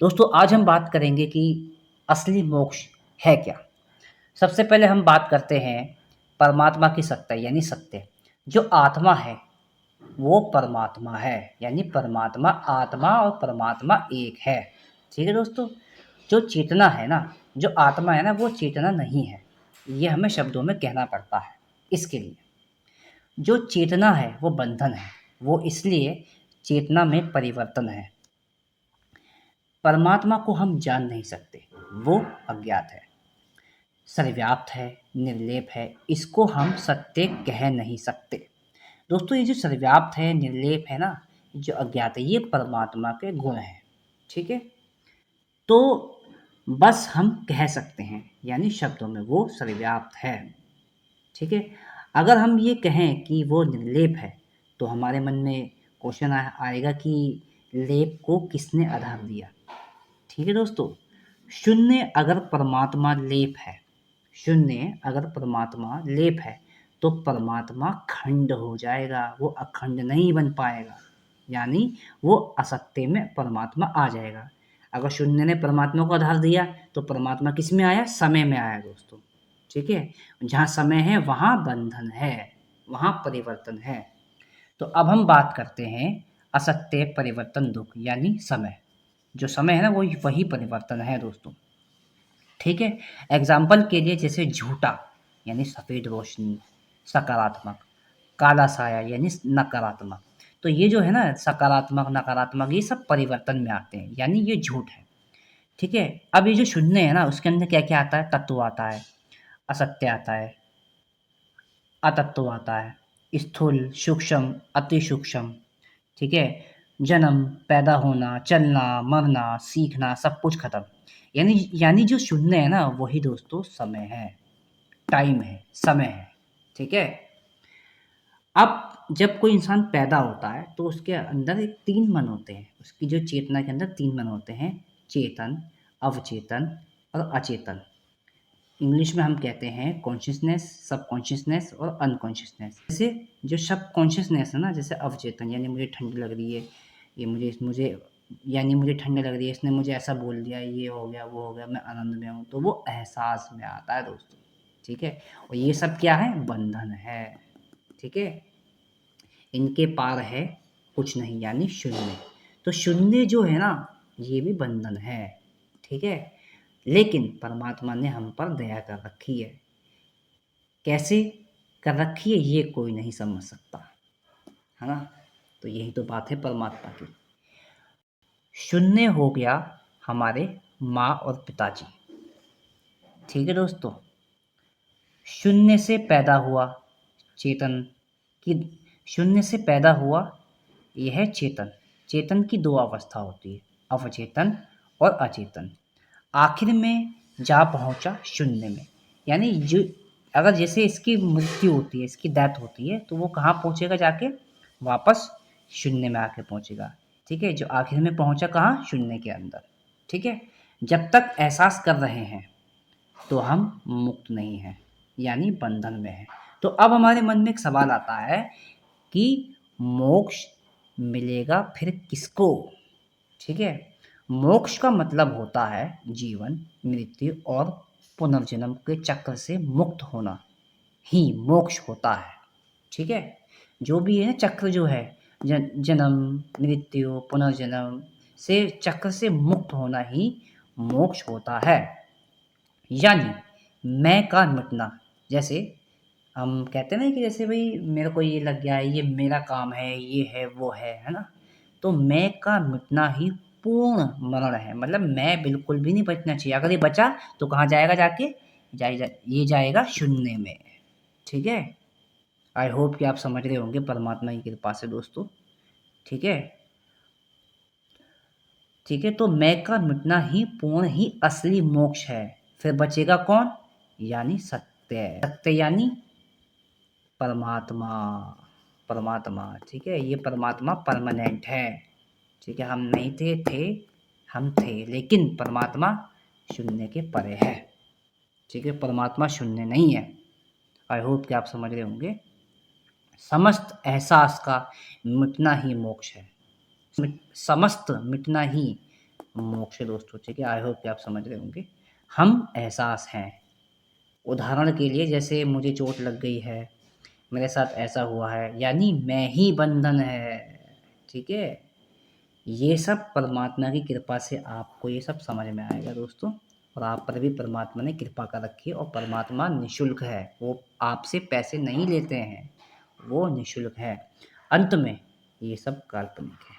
दोस्तों आज हम बात करेंगे कि असली मोक्ष है क्या। सबसे पहले हम बात करते हैं परमात्मा की सत्ता यानी सत्य। जो आत्मा है वो परमात्मा है, यानी परमात्मा आत्मा और परमात्मा एक है। ठीक है दोस्तों, जो चेतना है ना, जो आत्मा है ना, वो चेतना नहीं है। ये हमें शब्दों में कहना पड़ता है। इसके लिए जो चेतना है वो बंधन है, वो इसलिए चेतना में परिवर्तन है। परमात्मा को हम जान नहीं सकते, वो अज्ञात है, सर्वव्याप्त है, निर्लेप है, इसको हम सत्य कह नहीं सकते। दोस्तों ये जो सर्वव्याप्त है, निर्लेप है ना, जो अज्ञात है, ये परमात्मा के गुण हैं। ठीक है, तो बस हम कह सकते हैं, यानी शब्दों में वो सर्वव्याप्त है। ठीक है, अगर हम ये कहें कि वो निर्लेप है तो हमारे मन में क्वेश्चन आएगा कि लेप को किसने आधार दिया। ठीक है दोस्तों, शून्य अगर परमात्मा लेप है, शून्य अगर परमात्मा लेप है तो परमात्मा खंड हो जाएगा, वो अखंड नहीं बन पाएगा, यानी वो असत्य में परमात्मा आ जाएगा। अगर शून्य ने परमात्मा को आधार दिया तो परमात्मा किस में आया? समय में आया दोस्तों। ठीक है, जहाँ समय है वहाँ बंधन है, वहाँ परिवर्तन है। तो अब हम बात करते हैं असत्य परिवर्तन दुख यानी समय। जो समय है ना वो वही परिवर्तन है दोस्तों। ठीक है, एग्जाम्पल के लिए जैसे झूठा यानी सफ़ेद रोशनी सकारात्मक, काला साया यानी नकारात्मक। तो ये जो है ना सकारात्मक नकारात्मक ये सब परिवर्तन में आते हैं, यानी ये झूठ है। ठीक है, अब ये जो शून्य है ना उसके अंदर क्या क्या आता है? तत्व आता है, असत्य आता है, अतत्व आता है, स्थूल सूक्ष्म अति सूक्ष्म। ठीक है, जन्म पैदा होना चलना मरना सीखना सब कुछ खत्म। यानी जो शून्य है ना वही दोस्तों समय है, टाइम है, समय है। ठीक है, अब जब कोई इंसान पैदा होता है तो उसके अंदर एक तीन मन होते हैं, उसकी जो चेतना के अंदर तीन मन होते हैं, चेतन, अवचेतन और अचेतन। इंग्लिश में हम कहते हैं कॉन्शियसनेस, सब कॉन्शियसनेस और अनकॉन्शियसनेस। जैसे जो सब कॉन्शियसनेस है ना, जैसे अवचेतन यानी मुझे ठंड लग रही है, ये मुझे यानी मुझे ठंड लग रही है, इसने मुझे ऐसा बोल दिया, ये हो गया वो हो गया, मैं आनंद में हूँ, तो वो एहसास में आता है दोस्तों। ठीक है, और ये सब क्या है? बंधन है। ठीक है, इनके पार है कुछ नहीं, यानी शून्य। तो शून्य जो है ना ये भी बंधन है। ठीक है, लेकिन परमात्मा ने हम पर दया कर रखी है। कैसे कर रखी है ये कोई नहीं समझ सकता, है ना। तो यही तो बात है परमात्मा की। शून्य हो गया हमारे माँ और पिताजी। ठीक है दोस्तों, शून्य से पैदा हुआ चेतन की, शून्य से पैदा हुआ यह है चेतन। चेतन की दो अवस्था होती है, अवचेतन और अचेतन। आखिर में जा पहुंचा शून्य में, यानी जो अगर जैसे इसकी मृत्यु होती है, इसकी डेथ होती है, तो वो कहाँ पहुंचेगा? जाके वापस शून्य में आके पहुंचेगा। ठीक है, जो आखिर में पहुंचा कहाँ? शून्य के अंदर। ठीक है, जब तक एहसास कर रहे हैं तो हम मुक्त नहीं हैं, यानी बंधन में हैं। तो अब हमारे मन में एक सवाल आता है कि मोक्ष मिलेगा फिर किसको? ठीक है, मोक्ष का मतलब होता है जीवन मृत्यु और पुनर्जन्म के चक्र से मुक्त होना ही मोक्ष होता है। ठीक है, जो भी है चक्र जो है, जन्म मृत्यु पुनर्जन्म से चक्र से मुक्त होना ही मोक्ष होता है। यानी मैं का मिटना। जैसे हम कहते हैं ना कि जैसे भाई मेरे को ये लग गया है, ये मेरा काम है, ये है वो है ना। तो मैं का मिटना ही पूर्ण मरण है, मतलब मैं बिल्कुल भी नहीं बचना चाहिए। अगर ये बचा तो कहाँ जाएगा? जाके ये जाएगा शून्य में। ठीक है, आई होप कि आप समझ रहे होंगे परमात्मा की कृपा से दोस्तों। ठीक है, ठीक है, तो मैं का मिटना ही पूर्ण ही असली मोक्ष है। फिर बचेगा कौन? यानी सत्य। सत्य यानी परमात्मा। परमात्मा, ठीक है, ये परमात्मा परमानेंट है। ठीक है, हम नहीं थे, हम थे, लेकिन परमात्मा शून्य के परे है। ठीक है, परमात्मा शून्य नहीं है। आई होप कि आप समझ रहे होंगे। समस्त एहसास का मिटना ही मोक्ष है, समस्त मिटना ही मोक्ष दोस्तों, ठीक है। आई होप कि आप समझ रहे होंगे। हम एहसास हैं। उदाहरण के लिए जैसे मुझे चोट लग गई है, मेरे साथ ऐसा हुआ है, यानी मैं ही बंधन है, ठीक है। ये सब परमात्मा की कृपा से आपको ये सब समझ में आएगा दोस्तों। और आप पर भी परमात्मा ने कृपा कर रखी है, और परमात्मा निःशुल्क है, वो आपसे पैसे नहीं लेते हैं, वो निःशुल्क है। अंत में ये सब काल्पनिक है।